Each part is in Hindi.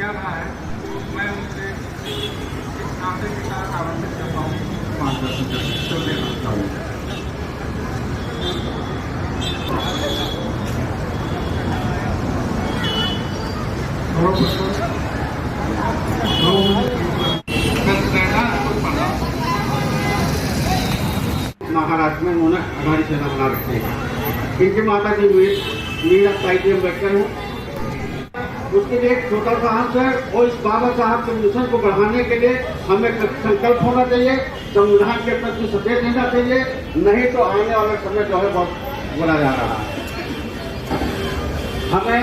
जा रहा है, मैं उनसे इस नाते के साथ आमंत्रित करता हूँ मार्गदर्शन करना चाहूँगा। महाराष्ट्र में उन्होंने हमारी सेना बना रखी है। इनकी माता की मीरा ताई अम्बेडकर हूँ। उसके लिए एक छोटा सा अंश है और इस बाबा साहब के मिशन को बढ़ाने के लिए हमें संकल्प होना चाहिए, संविधान के प्रति सचेत रहना चाहिए, नहीं तो आने वाला समय जो है बहुत बुरा जा रहा है। हमें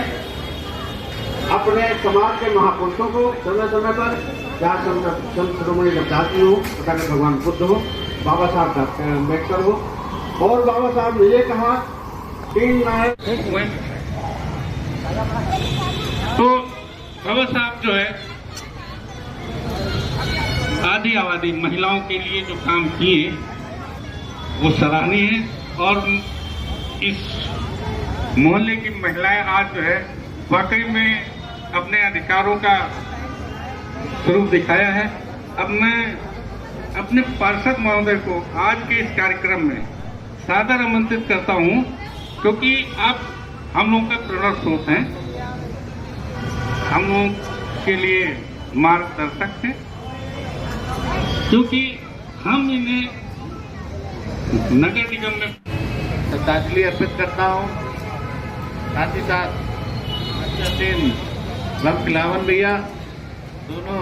अपने समाज के महापुरुषों को समय समय पर चार संत शिरोमणि जगदात्री हो, भगवान बुद्ध हो, बाबा साहब डॉक्टर अम्बेडकर हो, और बाबा साहब ने ये कहा तो बाबा साहब जो है आदि आबादी महिलाओं के लिए जो काम किए वो सराहनीय है। और इस मोहल्ले की महिलाएं आज जो है वाकई में अपने अधिकारों का स्वरूप दिखाया है। अब मैं अपने पार्षद महोदय को आज के इस कार्यक्रम में सादर आमंत्रित करता हूं, क्योंकि आप हम लोगों का प्रेरणा स्रोत हैं, हम लोगों के लिए मार्गदर्शक हैं, क्योंकि हम इन्हें नगर निगम में श्रद्धांजलि अर्पित करता हूँ। साथ ही साथ राम खिलावन भैया, दोनों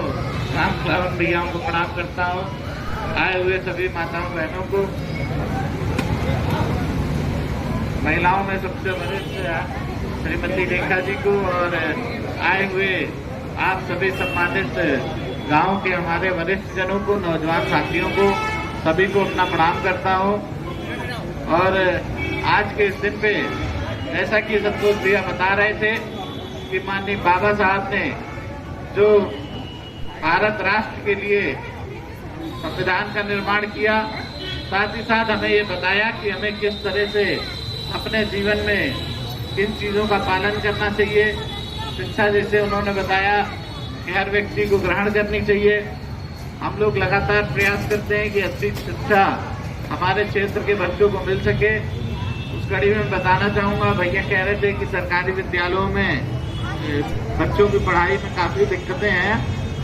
राम खिलावन भैयाओं को प्रणाम करता हूँ। आए हुए सभी माताओं बहनों को, महिलाओं में सबसे वरिष्ठ श्रीमती रेखा जी को, और आए हुए आप सभी सम्मानित गांव के हमारे वरिष्ठ जनों को, नौजवान साथियों को, सभी को अपना प्रणाम करता हूं। और आज के इस दिन पे ऐसा कि संतोष भैया बता रहे थे कि माननीय बाबा साहब ने जो भारत राष्ट्र के लिए संविधान का निर्माण किया, साथ ही साथ हमें ये बताया कि हमें किस तरह से अपने जीवन में किन चीज़ों का पालन करना चाहिए। शिक्षा जैसे उन्होंने बताया कि हर व्यक्ति को ग्रहण करनी चाहिए। हम लोग लगातार प्रयास करते हैं कि अच्छी शिक्षा हमारे क्षेत्र के बच्चों को मिल सके। उस कड़ी में बताना चाहूँगा, भैया कह रहे थे कि सरकारी विद्यालयों में बच्चों की पढ़ाई में काफ़ी दिक्कतें हैं,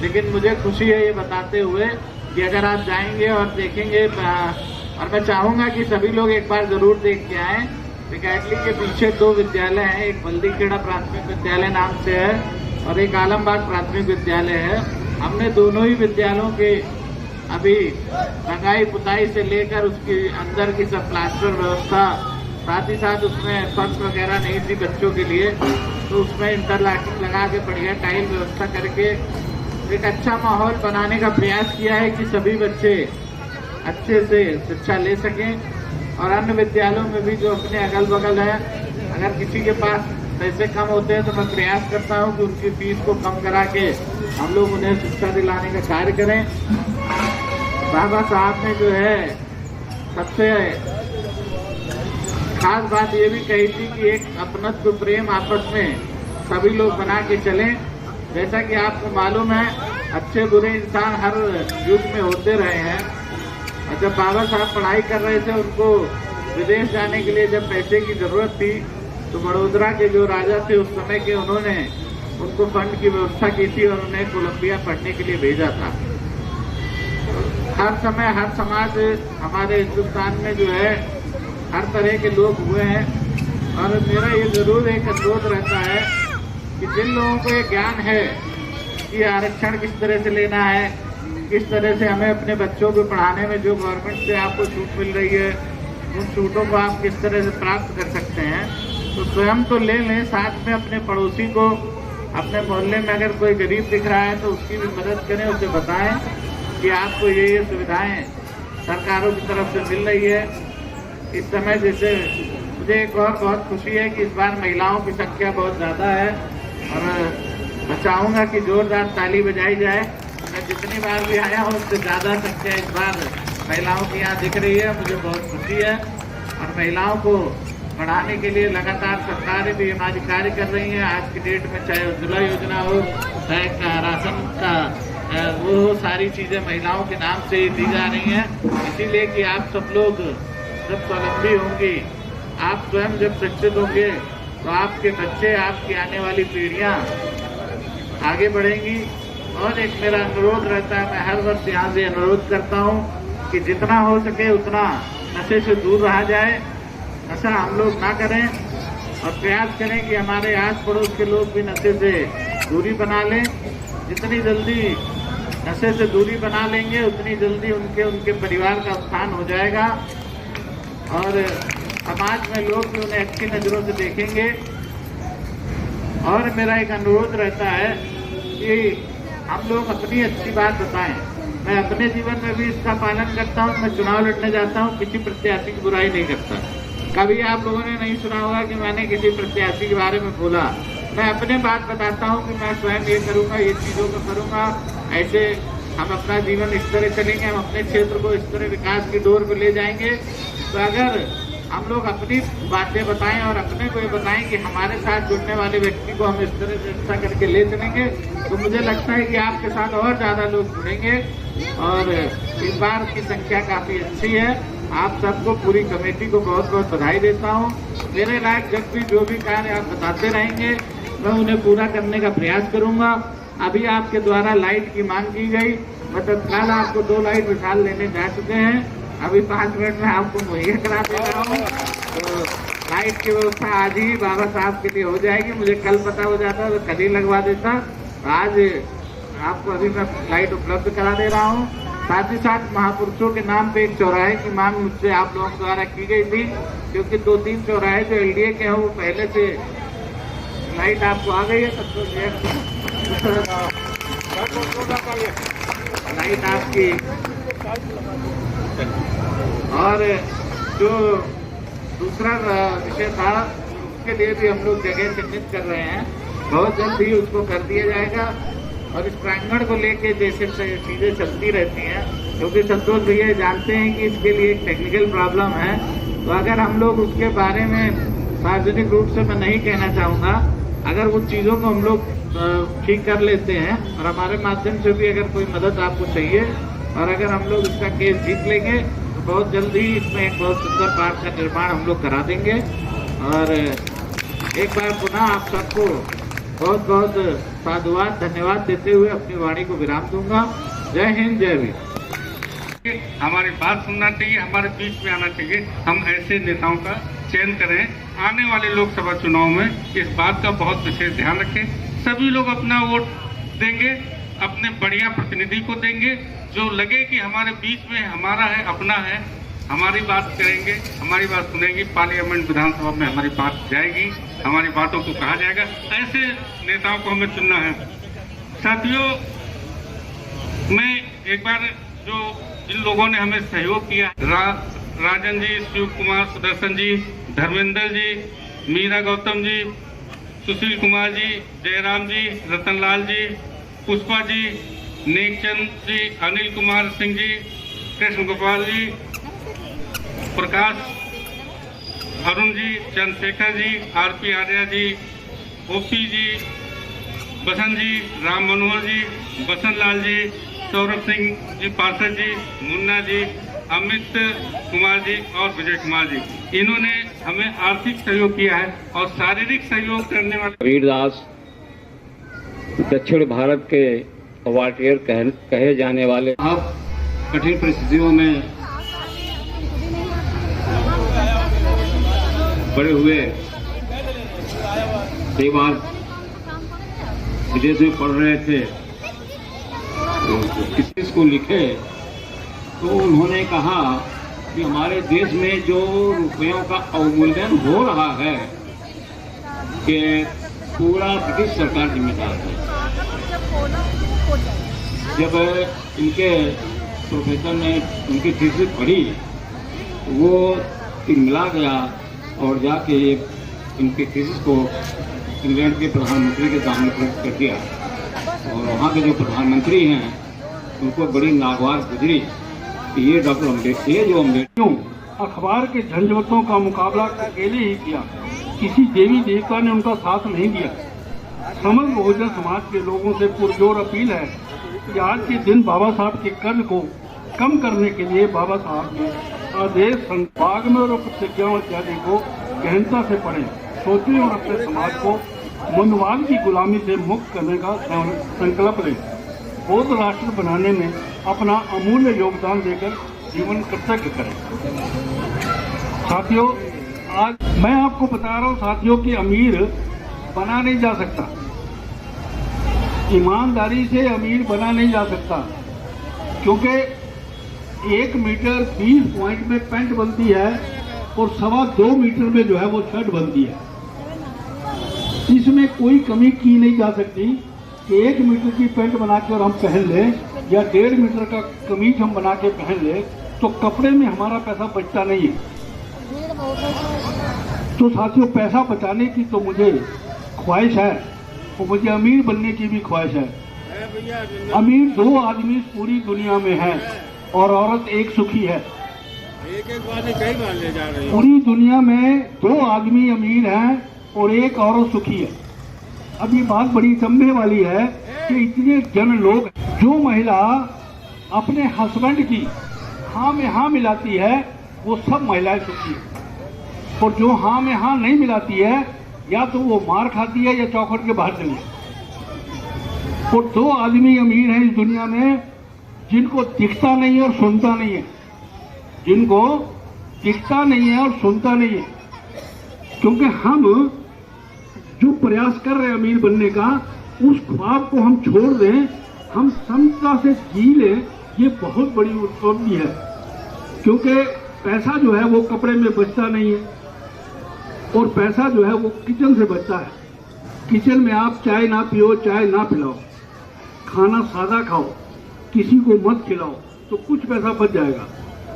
लेकिन मुझे खुशी है ये बताते हुए कि अगर आप जाएंगे और देखेंगे, और मैं चाहूँगा कि सभी लोग एक बार ज़रूर देख के आएँ। कैटली के पीछे दो विद्यालय हैं, एक बल्दीखेड़ा प्राथमिक विद्यालय नाम से है और एक आलमबाग प्राथमिक विद्यालय है। हमने दोनों ही विद्यालयों के अभी रंगाई पुताई से लेकर उसकी अंदर की सब प्लास्टर व्यवस्था, साथ ही साथ उसमें फर्श वगैरह नहीं थी बच्चों के लिए, तो उसमें इंटरलॉकिंग लगा के बढ़िया टाइल व्यवस्था करके एक अच्छा माहौल बनाने का प्रयास किया है कि सभी बच्चे अच्छे से शिक्षा ले सकें। और अन्य विद्यालयों में भी जो अपने अगल बगल है, अगर किसी के पास पैसे कम होते हैं तो मैं प्रयास करता हूं कि उनकी फीस को कम करा के हम लोग उन्हें शिक्षा दिलाने का कार्य करें। बाबा साहब ने जो है सबसे खास बात ये भी कही थी कि एक अपनत्व प्रेम आपस में सभी लोग बना के चलें। जैसा कि आपको मालूम है, अच्छे बुरे इंसान हर युग में होते रहे हैं। और जब बाबा साहब पढ़ाई कर रहे थे, उनको विदेश जाने के लिए जब पैसे की जरूरत थी, तो बड़ोदरा के जो राजा थे उस समय के, उन्होंने उनको फंड की व्यवस्था की थी और उन्हें कोलंबिया पढ़ने के लिए भेजा था। हर समय हर समाज हमारे हिंदुस्तान में जो है हर तरह के लोग हुए हैं, और मेरा ये जरूर एक अनुरोध रहता है कि जिन लोगों को ये ज्ञान है कि आरक्षण किस तरह से लेना है, किस तरह से हमें अपने बच्चों को पढ़ाने में जो गवर्नमेंट से आपको छूट मिल रही है, उन छूटों को आप किस तरह से प्राप्त कर सकते हैं, तो स्वयं तो ले लें, साथ में अपने पड़ोसी को, अपने मोहल्ले में अगर कोई गरीब दिख रहा है तो उसकी भी मदद करें, उसे बताएं कि आपको ये सुविधाएं सरकारों की तरफ से मिल रही है। इस समय जैसे मुझे एक और बहुत खुशी है कि इस बार महिलाओं की संख्या बहुत ज़्यादा है, और मैं चाहूँगा कि जोरदार ताली बजाई जाए। मैं जितनी बार भी आया हूँ उससे ज़्यादा संख्या इस बार महिलाओं की यहाँ दिख रही है, मुझे बहुत खुशी है। और महिलाओं को बढ़ाने के लिए लगातार सरकारें भी हमारी कार्य कर रही हैं। आज की डेट में चाहे उज्ज्वला योजना हो, बैग का, राशन का, वो सारी चीज़ें महिलाओं के नाम से ही दी जा रही हैं। इसीलिए कि आप सब लोग जब स्वावलंबी होंगी, आप स्वयं जब शिक्षित होंगे, तो आपके बच्चे, आपकी आने वाली पीढ़ियां आगे बढ़ेंगी। और एक मेरा अनुरोध रहता है, मैं हर वर्ष यहाँ से अनुरोध करता हूँ कि जितना हो सके उतना नशे से दूर रहा जाए, नशा हम लोग ना करें और प्रयास करें कि हमारे आस पड़ोस के लोग भी नशे से दूरी बना लें। जितनी जल्दी नशे से दूरी बना लेंगे, उतनी जल्दी उनके परिवार का उत्थान हो जाएगा और समाज में लोग भी उन्हें अच्छी नज़रों से देखेंगे। और मेरा एक अनुरोध रहता है कि हम लोग अपनी अच्छी बात बताएं। मैं अपने जीवन में भी इसका पालन करता हूं। मैं चुनाव लड़ने जाता हूं, किसी प्रत्याशी की बुराई नहीं करता। कभी आप लोगों ने नहीं सुना होगा कि मैंने किसी प्रत्याशी के बारे में बोला। मैं अपने बात बताता हूं कि मैं स्वयं ये करूंगा, ये चीज़ों को करूंगा, ऐसे हम अपना जीवन इस तरह चलेंगे, हम अपने क्षेत्र को इस तरह विकास की डोर पर ले जाएंगे। तो अगर हम लोग अपनी बातें बताएं और अपने को ये बताएं कि हमारे साथ जुड़ने वाले व्यक्ति को हम इस तरह से अच्छा करके ले चलेंगे, तो मुझे लगता है कि आपके साथ और ज़्यादा लोग जुड़ेंगे। और इस बार की संख्या काफ़ी अच्छी है। आप सबको, पूरी कमेटी को बहुत बहुत बधाई देता हूँ। मेरे लायक जब भी जो भी कार्य आप बताते रहेंगे, मैं उन्हें पूरा करने का प्रयास करूँगा। अभी आपके द्वारा लाइट की मांग की गई, मैं तत्काल आपको 2 लाइट विशाल लेने जा चुके हैं। अभी 5 मिनट में आपको मुहैया करा दे रहा हूँ। तो लाइट की व्यवस्था आज ही बाबा साहब के लिए हो जाएगी। मुझे कल पता हो जाता तो कल ही लगवा देता। आज आपको अभी मैं लाइट उपलब्ध करा दे रहा हूँ। साथ ही साथ महापुरुषों के नाम पे एक चौराहे की मांग मुझसे आप लोगों द्वारा की गई थी, क्योंकि 2-3 चौराहे जो LDA के हैं वो पहले से लाइट आपको आ गई है। तब तो लाइट आपकी। और जो दूसरा विषय था, उसके लिए भी हम लोग जगह चिन्हित कर रहे हैं। बहुत जल्द ही उसको कर दिया जाएगा। और इस प्रांगण को लेके जैसे चीज़ें चलती रहती हैं, क्योंकि संतोष भैया जानते हैं कि इसके लिए एक टेक्निकल प्रॉब्लम है। तो अगर हम लोग उसके बारे में सार्वजनिक रूप से मैं नहीं कहना चाहूँगा, अगर वो चीज़ों को हम लोग ठीक कर लेते हैं और हमारे माध्यम से भी अगर कोई मदद आपको चाहिए, और अगर हम लोग इसका केस जीत लेंगे, तो बहुत जल्द ही इसमें एक बहुत सुंदर पार्क का निर्माण हम लोग करा देंगे। और एक बार पुनः आप सबको बहुत बहुत साधुवाद, धन्यवाद देते हुए अपनी वाणी को विराम दूंगा। जय हिंद, जय वीर। हमारी बात सुनना चाहिए, हमारे बीच में आना चाहिए। हम ऐसे नेताओं का चयन करें। आने वाले लोकसभा चुनाव में इस बात का बहुत विशेष ध्यान रखें। सभी लोग अपना वोट देंगे, अपने बढ़िया प्रतिनिधि को देंगे, जो लगे कि हमारे बीच में हमारा है, अपना है। हमारी बात करेंगे, हमारी बात सुनेंगे, पार्लियामेंट विधानसभा में हमारी बात जाएगी, हमारी बातों को कहा जाएगा। ऐसे नेताओं को हमें चुनना है। साथियों, मैं एक बार जो जिन लोगों ने हमें सहयोग किया, राजन जी, शिव कुमार, सुदर्शन जी, धर्मेंद्र जी, मीरा गौतम जी, सुशील कुमार जी, जयराम जी, रतनलाल जी, पुष्पा जी, नेकचंद जी, अनिल कुमार सिंह जी, कृष्ण गोपाल जी, प्रकाश, अरुण जी, चंद्रशेखर जी, RP आर्या जी, OP जी, बसंत जी, राम मनोहर जी, बसंत लाल जी, सौरभ सिंह जी, पार्षद जी, मुन्ना जी, अमित कुमार जी और विजय कुमार जी, इन्होंने हमें आर्थिक सहयोग किया है और शारीरिक सहयोग करने वाले कबीरदास दक्षिण भारत के वाटियर कहे जाने वाले अब कठिन परिस्थितियों में बड़े हुए, कई बार विदेश में पढ़ रहे थे, तो किसी को लिखे तो उन्होंने कहा कि हमारे देश में जो रुपयों का अवमूल्यन हो रहा है कि पूरा ब्रिटिश सरकार जिम्मेदार है। जब इनके प्रोफेसर ने उनकी थीसिस पढ़ी, वो मिला गया और जाके इनकी थीसिस को इंग्लैंड के प्रधानमंत्री के सामने प्रस्तुत कर दिया। और वहाँ के जो प्रधानमंत्री हैं, उनको बड़ी नागवार गुजरी कि ये डॉक्टर अम्बेडकर, ये जो अम्बेडकर अखबार के झंझटों का मुकाबला अकेले ही किया, किसी देवी देवता ने उनका साथ नहीं दिया। समग्र बहुजन समाज के लोगों से पुरजोर अपील है कि आज के दिन बाबा साहब के कर्ज को कम करने के लिए बाबा साहब के आदेश संभागमय और प्रतिज्ञाओं इत्यादि को गहनता से पढ़ें, सोचें और अपने समाज को मूल्यवान की गुलामी से मुक्त करने का संकल्प लें। बौद्ध राष्ट्र बनाने में अपना अमूल्य योगदान देकर जीवन कृतज्ञ करें। साथियों, आज मैं आपको बता रहा हूं साथियों कि अमीर बना नहीं जा सकता, ईमानदारी से अमीर बना नहीं जा सकता, क्योंकि 1 मीटर 20 पॉइंट में पैंट बनती है और 2.25 मीटर में जो है वो शर्ट बनती है। इसमें कोई कमी की नहीं जा सकती कि 1 मीटर की पैंट बना के और हम पहन लें या 1.5 मीटर का कमीज हम बना के पहन लें तो कपड़े में हमारा पैसा बचता नहीं है। तो साथियों, पैसा बचाने की तो मुझे ख्वाहिश है और मुझे अमीर बनने की भी ख्वाहिश है। अमीर 2 आदमी पूरी दुनिया में है और औरत एक सुखी है। एक बार नहीं कई बार ले जा रही है। पूरी दुनिया में 2 आदमी अमीर हैं और एक औरत सुखी है। अब ये बात बड़ी समझने वाली है कि इतने जन लोग, जो महिला अपने हस्बैंड की हाँ में हाँ मिलाती है वो सब महिलाएं सुखी है, और जो हाँ में हाँ नहीं मिलाती है या तो वो मार खाती है या चौखट के बाहर चली है। और 2 आदमी अमीर हैं इस दुनिया में जिनको दिखता नहीं है और सुनता नहीं है, जिनको दिखता नहीं है और सुनता नहीं है। क्योंकि हम जो प्रयास कर रहे हैं अमीर बनने का, उस ख्वाब को हम छोड़ दें, हम समता से जी लें, ये बहुत बड़ी उपलब्धि है। क्योंकि पैसा जो है वो कपड़े में बचता नहीं है और पैसा जो है वो किचन से बचता है। किचन में आप चाय ना पियो, चाय ना पिलाओ, खाना सादा खाओ, किसी को मत खिलाओ, तो कुछ पैसा बच जाएगा।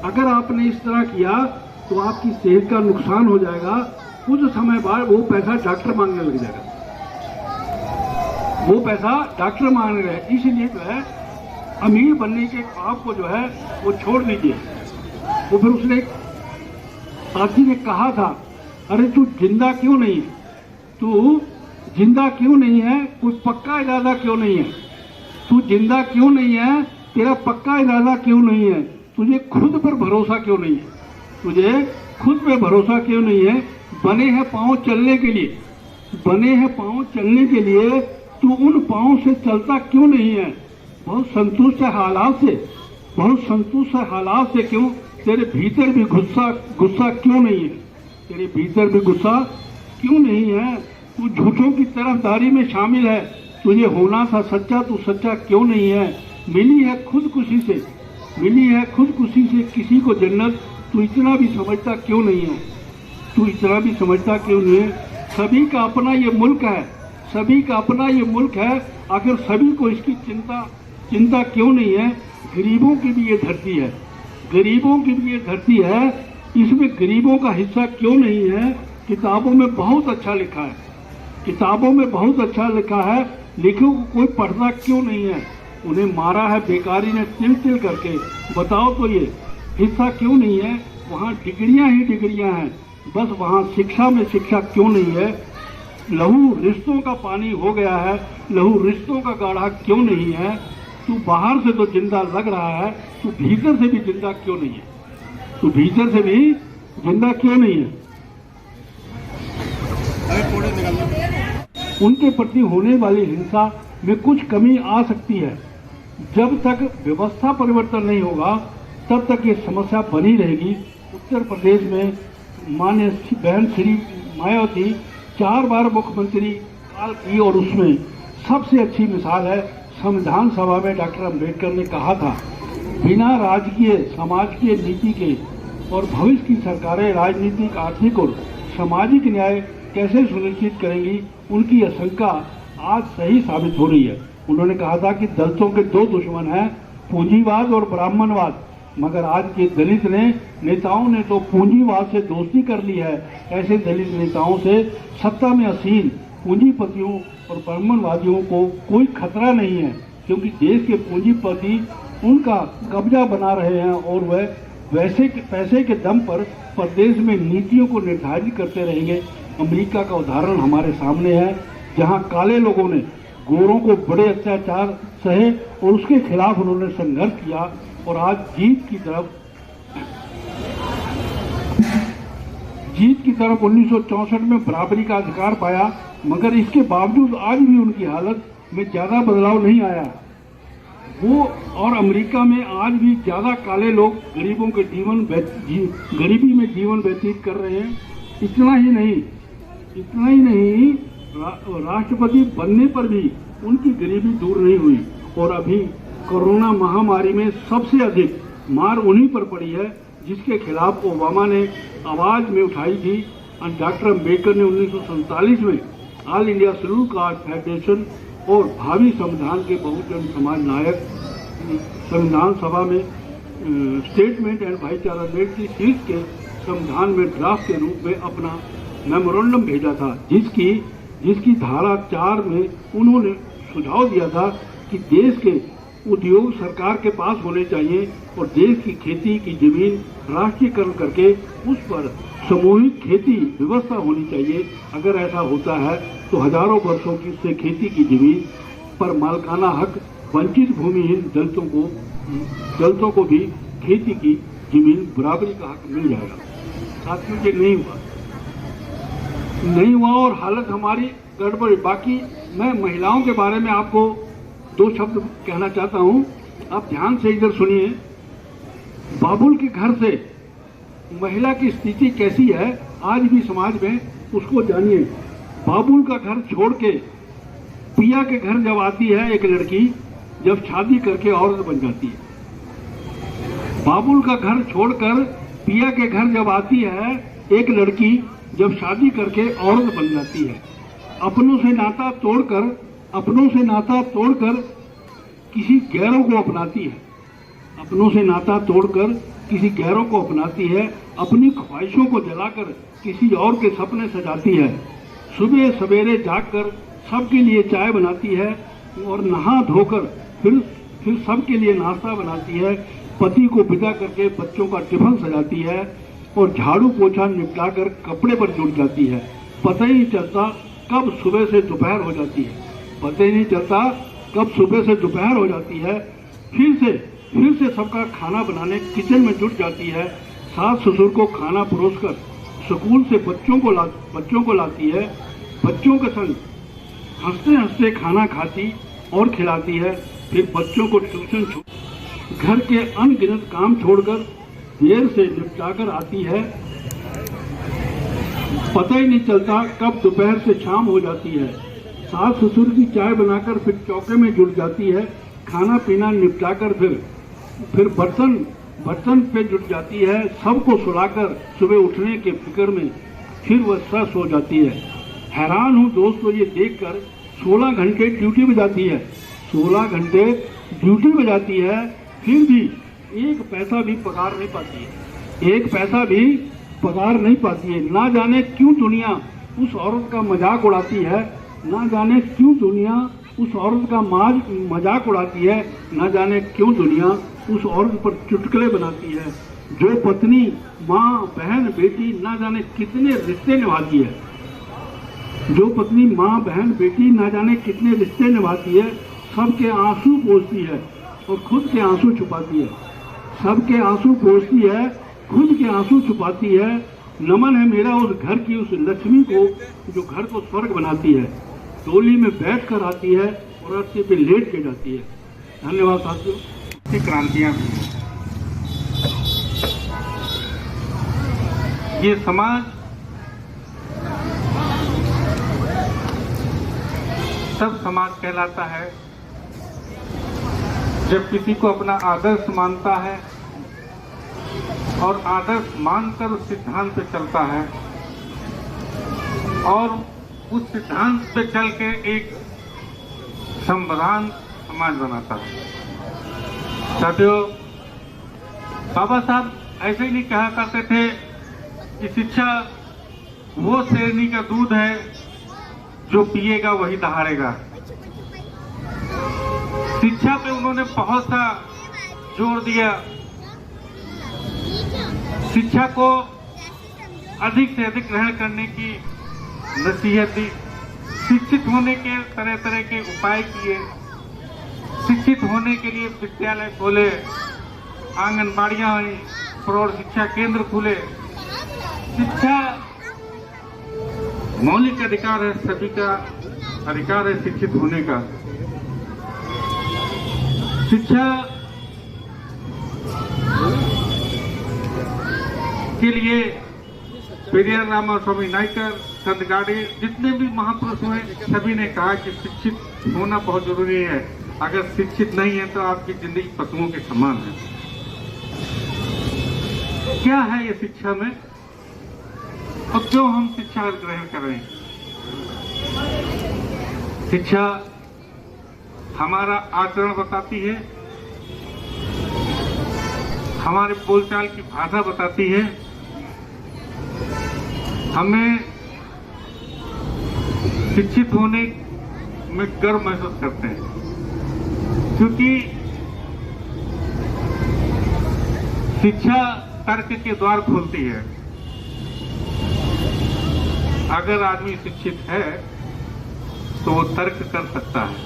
अगर आपने इस तरह किया तो आपकी सेहत का नुकसान हो जाएगा। कुछ समय बाद वो पैसा डॉक्टर मांगने लग जाएगा, वो पैसा डॉक्टर मांगने लगे। इसलिए जो है अमीर बनने के ख्वाब को जो है वो छोड़ दीजिए। वो फिर उसने साथी ने कहा था, अरे तू जिंदा क्यों नहीं है, तू जिंदा क्यों नहीं है, कोई पक्का इरादा क्यों नहीं है, तू जिंदा क्यों नहीं है, तेरा पक्का इरादा क्यों नहीं है, तुझे खुद पर भरोसा क्यों नहीं है, तुझे खुद पे भरोसा क्यों नहीं है। बने हैं पांव चलने के लिए, बने हैं पांव चलने के लिए, तू उन पांव से चलता क्यों नहीं है। बहुत संतुष्ट है हालात से, बहुत संतुष्ट है हालात से। क्यों? तेरे भीतर भी गुस्सा क्यों नहीं है, तेरे भीतर भी गुस्सा क्यों नहीं है। तू झूठों की तरफदारी में शामिल है, तुझे होना था सच्चा, तू सच्चा क्यों नहीं है। मिली है खुदकुशी से, मिली है खुदकुशी से किसी को जन्नत, तू इतना भी समझता क्यों नहीं है, तू इतना भी समझता क्यों नहीं है। सभी का अपना ये मुल्क है, सभी का अपना ये मुल्क है, आखिर सभी को इसकी चिंता क्यों नहीं है। गरीबों की भी ये धरती है, गरीबों की भी ये धरती है, इसमें गरीबों का हिस्सा क्यों नहीं है। किताबों में बहुत अच्छा लिखा है, किताबों में बहुत अच्छा लिखा है, लेखकों को कोई पढ़ना क्यों नहीं है। उन्हें मारा है बेकारी ने तिल तिल करके, बताओ तो ये हिस्सा क्यों नहीं है। वहाँ डिग्रियां ही डिग्रियां हैं, बस वहाँ शिक्षा में शिक्षा क्यों नहीं है। लहू रिश्तों का पानी हो गया है, लहू रिश्तों का गाढ़ा क्यों नहीं है। तू बाहर से तो जिंदा लग रहा है, तू भीतर से भी जिंदा क्यों नहीं है, तू भीतर से भी जिंदा क्यों नहीं है। उनके प्रति होने वाली हिंसा में कुछ कमी आ सकती है। जब तक व्यवस्था परिवर्तन नहीं होगा तब तक ये समस्या बनी रहेगी। उत्तर प्रदेश में माननीय बहन श्री मायावती 4 बार मुख्यमंत्री काल की, और उसमें सबसे अच्छी मिसाल है संविधान सभा में डॉक्टर अम्बेडकर ने कहा था, बिना राजकीय समाजकीय नीति के और भविष्य की सरकारें राजनीतिक, आर्थिक और सामाजिक न्याय कैसे सुनिश्चित करेंगी। उनकी आशंका आज सही साबित हो रही है। उन्होंने कहा था कि दलितों के 2 दुश्मन हैं, पूंजीवाद और ब्राह्मणवाद, मगर आज के दलित नेताओं ने तो पूंजीवाद से दोस्ती कर ली है। ऐसे दलित नेताओं से सत्ता में आसीन पूंजीपतियों और ब्राह्मणवादियों को कोई खतरा नहीं है, क्योंकि देश के पूंजीपति उनका कब्जा बना रहे हैं और वह पैसे के दम पर प्रदेश में नीतियों को निर्धारित करते रहेंगे। अमेरिका का उदाहरण हमारे सामने है। जहां काले लोगों ने गोरों को बड़े अत्याचार सहे और उसके खिलाफ उन्होंने संघर्ष किया और आज जीत की तरफ 1964 में बराबरी का अधिकार पाया, मगर इसके बावजूद आज भी उनकी हालत में ज्यादा बदलाव नहीं आया। वो और अमेरिका में आज भी ज्यादा काले लोग गरीबों के गरीबी में जीवन व्यतीत कर रहे हैं। इतना ही नहीं, राष्ट्रपति बनने पर भी उनकी गरीबी दूर नहीं हुई और अभी कोरोना महामारी में सबसे अधिक मार उन्हीं पर पड़ी है जिसके खिलाफ ओबामा ने आवाज में उठाई थी। डॉक्टर अम्बेडकर ने 1947 में all India schedule caste federation और भावी संविधान के बहुजन समाज नायक संविधान सभा में स्टेटमेंट एंड भाईचारा डेट की शीर्ष के संविधान में ड्राफ्ट के रूप में अपना मेमोरेंडम भेजा था, जिसकी धारा 4 में उन्होंने सुझाव दिया था कि देश के उद्योग सरकार के पास होने चाहिए और देश की खेती की जमीन राष्ट्रीयकरण करके उस पर सामूहिक खेती व्यवस्था होनी चाहिए। अगर ऐसा होता है तो हजारों वर्षों की से खेती की जमीन पर मालिकाना हक वंचित भूमिहीन दलितों को भी खेती की जमीन बराबरी का हक मिल जाएगा। साथियों, ये नहीं हुआ और हालत हमारी गड़बड़। बाकी मैं महिलाओं के बारे में आपको 2 शब्द कहना चाहता हूं, आप ध्यान से इधर सुनिए। बाबुल के घर से महिला की स्थिति कैसी है आज भी समाज में, उसको जानिए। बाबुल का घर छोड़ के पिया के घर जब आती है एक लड़की, जब शादी करके औरत बन जाती है। बाबुल का घर छोड़कर पिया के घर जब आती है एक लड़की, जब शादी करके औरत बन जाती है। अपनों से नाता तोड़कर किसी गैरों को अपनाती है। अपनी ख्वाहिशों को जलाकर किसी और के सपने सजाती है। सुबह सवेरे जागकर सबके लिए चाय बनाती है और नहा धोकर फिर सबके लिए नाश्ता बनाती है। पति को विदा करके बच्चों का टिफिन सजाती है और झाड़ू पोछा निपटाकर कपड़े पर जुट जाती है। पता ही नहीं चलता कब सुबह से दोपहर हो जाती है। फिर से सबका खाना बनाने किचन में जुट जाती है। सास ससुर को खाना परोसकर स्कूल से बच्चों को लाती है। बच्चों के संग हंसते हंसते खाना खाती और खिलाती है। फिर बच्चों को ट्यूशन घर के अनगिनत काम छोड़कर देर से निपटाकर आती है। पता ही नहीं चलता कब दोपहर से शाम हो जाती है। सास ससुर की चाय बनाकर फिर चौके में जुट जाती है। खाना पीना निपटाकर फिर बर्तन पे जुट जाती है। सबको सुलाकर सुबह उठने के फिक्र में फिर वह स्वस्थ हो जाती है। हैरान हूँ दोस्तों ये देखकर, 16 घंटे ड्यूटी बजाती है, फिर भी एक पैसा भी पगार नहीं पाती है। ना जाने क्यों दुनिया उस औरत का मजाक उड़ाती है। ना जाने क्यों दुनिया उस औरत पर चुटकुले बनाती है। जो पत्नी, माँ, बहन, बेटी ना जाने कितने रिश्ते निभाती है। सबके आंसू पोंछती है और खुद के आंसू छुपाती है। नमन है मेरा उस घर की उस लक्ष्मी को जो घर को स्वर्ग बनाती है। डोली में बैठ कर आती है और अस्सी पे लेट के जाती है। धन्यवाद साथियों। क्रांतियां ये समाज सब समाज कहलाता है जब किसी को अपना आदर्श मानता है और आदर्श मानकर उस सिद्धांत पे चलता है और उस सिद्धांत पे चल के एक संविधान समाज बनाता है। साथियों, बाबा साहब ऐसे ही नहीं कहा करते थे कि शिक्षा वो शेरनी का दूध है जो पिएगा वही दहाड़ेगा। शिक्षा पे उन्होंने बहुत सा जोर दिया। शिक्षा को अधिक से अधिक ग्रहण करने की नसीहत दी। शिक्षित होने के तरह तरह के उपाय किए, शिक्षित होने के लिए विद्यालय खोले, आंगनबाड़ियां हुई, प्रौढ़ शिक्षा केंद्र खुले। शिक्षा मौलिक अधिकार है, सभी का अधिकार है शिक्षित होने का। शिक्षा के लिए पेरियार रामास्वामी नायकर, संत गाड़े, जितने भी महापुरुष हुए, सभी ने कहा कि शिक्षित होना बहुत जरूरी है। अगर शिक्षित नहीं है तो आपकी जिंदगी पशुओं के समान है। क्या है ये शिक्षा में और क्यों हम शिक्षा ग्रहण कर रहे हैं? शिक्षा हमारा आचरण बताती है, हमारे बोलचाल की भाषा बताती है, हमें शिक्षित होने में गर्व महसूस करते हैं, क्योंकि शिक्षा तर्क के द्वार खोलती है। अगर आदमी शिक्षित है तो वो तर्क कर सकता है,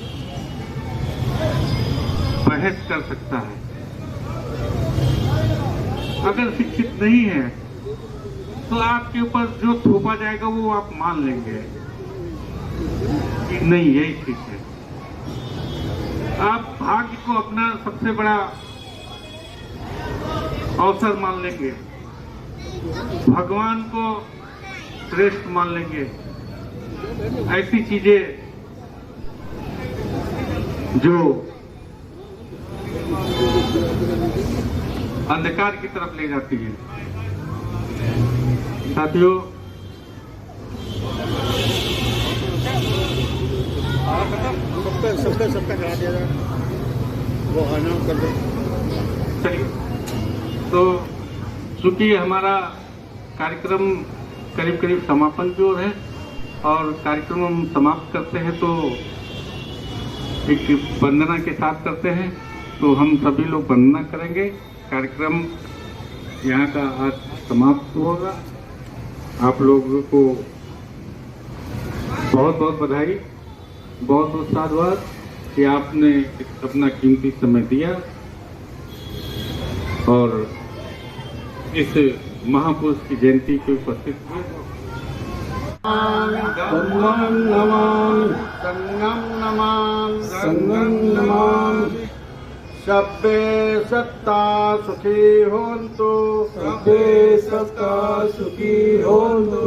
बहस कर सकता है। अगर शिक्षित नहीं है तो आपके ऊपर जो थोपा जाएगा वो आप मान लेंगे कि नहीं यही ठीक है। आप भाग्य को अपना सबसे बड़ा अवसर मान लेंगे, भगवान को श्रेष्ठ मान लेंगे। ऐसी चीजें जो अंधकार की तरफ ले जाती है। साथियों, सबका करा दिया जाए, वो अनाउंस कर दो। चलिए, तो चूंकि हमारा कार्यक्रम करीब करीब समापन की ओर है और कार्यक्रम हम समाप्त करते हैं तो एक वंदना के साथ करते हैं, तो हम सभी लोग वंदना करेंगे। कार्यक्रम यहाँ का आज समाप्त होगा। आप लोगों को बहुत बहुत बधाई, बहुत बहुत साधुवाद कि आपने अपना कीमती समय दिया और इस महापुरुष की जयंती पे उपस्थित हुए। संगम नमामि सब्बे सत्ता सुखी होन्तु, सब्बे सत्ता सुखी होन्तु,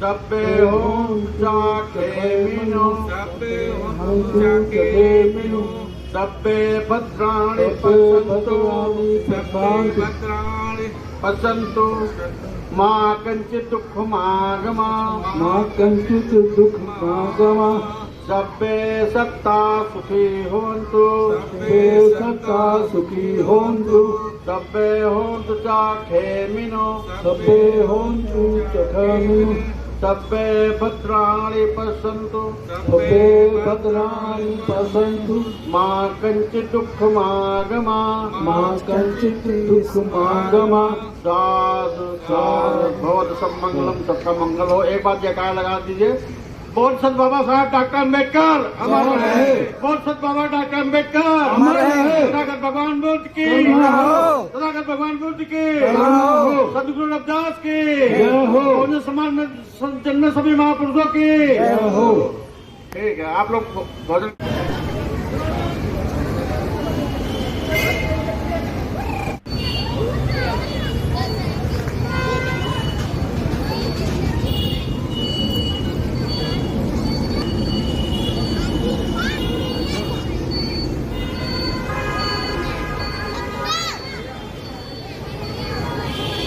सब्बे हों चाखे मिनो, सब्बे हों चाखे मिनो, सब्बे भद्राणि पश्यन्तु, सब्बे भद्राणि पश्यन्तु, मा कंचित् दुःखमागमा, मा कंचित् दुःखमागमा, सब्बे सत्ता सुखी होन्तु, सब्बे सत्ता सुखी होन्तु, सब्बे होन्तु चाखेमिनो, सब्बे होन्तु चाखेमिनो, सब्बे भद्राणि पश्यन्तु, सब्बे भद्राणि पश्यन्तु, मा कंचित् दुःखमागमा, मा कंचित् दुःखमागमा। साधु साधु भवतु सब मंगलम, सबका मंगल हो। एक बार जयकार लगा दीजिए। बोल सत बाबा साहब डॉक्टर अम्बेडकर हमारा है। बोल सत बाबा डॉक्टर अम्बेडकर हमारा है। तथागत भगवान बुद्ध की, तथागत भगवान बुद्ध की, सदगुरु रविदास की, समाज में जन्म सभी महापुरुषों की। ठीक है, आप लोग भोजन।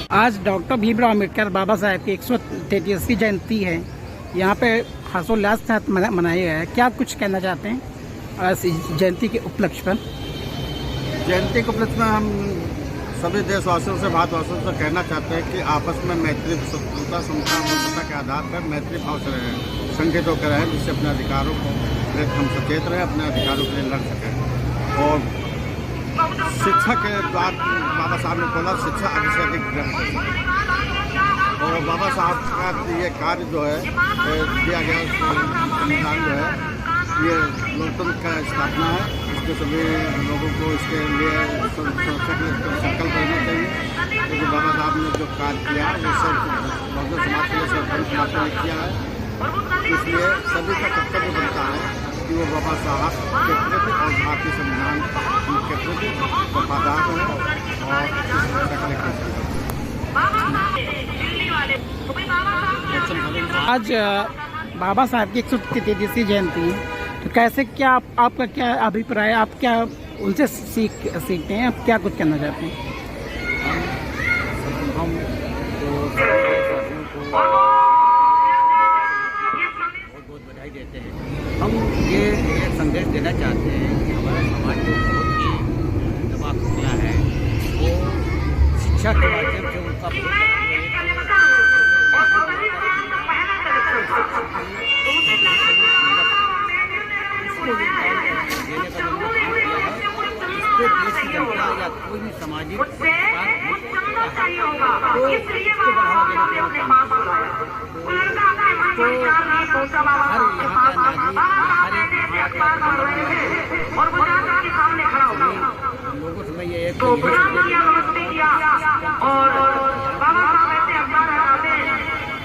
आज डॉक्टर भीमराव अम्बेडकर बाबा साहेब की 133वीं जयंती है। यहाँ पे हर्षोल्लास के साथ मनाया गया है। क्या कुछ कहना चाहते हैं इस जयंती के उपलक्ष्य पर? जयंती के उपलक्ष्य में हम सभी देशवासियों से, भारतवासियों से कहना चाहते हैं कि आपस में मैत्री, शत्रुता, समता के आधार पर मैत्री भाव से रहें, संगठित होकर रहें, जिससे अपने अधिकारों को हम सचेत रहें, अपने अधिकारों के लिए लड़ सकें। और शिक्षा के द्वार बाबा साहब ने बोला, शिक्षा अधिक से अधिक ग्रहण करें। और बाबा साहब का ये कार्य जो है दिया गया संविधान जो है ये लोकतंत्र का स्थापना है। इसके सभी लोगों को इसके लिए संकल्प करना चाहिए, क्योंकि बाबा साहब ने जो कार्य किया वो सब बहुजन समाज के लिए, सर्वधर्म समाज के लिए किया है। इसलिए सभी का कर्तव्य बनता है कि वो बाबा साहब के प्रति और भारतीय संविधान के प्रति वफादार हो और इस भाषा का लेकर आज बाबा साहब की 133वीं जयंती है, तो कैसे क्या आपका क्या अभिप्राय, आप क्या उनसे सीखते हैं, आप क्या कुछ कहना चाहते हैं? हम बहुत बधाई देते हैं। हम ये एक संदेश देना चाहते हैं कि हमारा समाज जो बहुत ही दबा खुला है, वो शिक्षा के माध्यम से उनका या कोई भी सामाजिक लोगों से मैं ये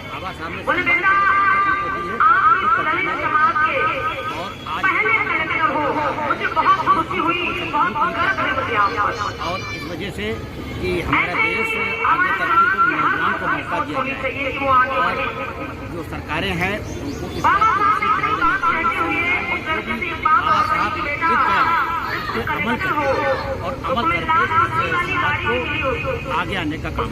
बाबा सामने और इस वजह से कि हमारा देश आगे तरक्की को नौजवान को मौका दिया जाए और जो सरकारें हैं उनको इस अमल करके और अमल करके समाज को आगे आने का काम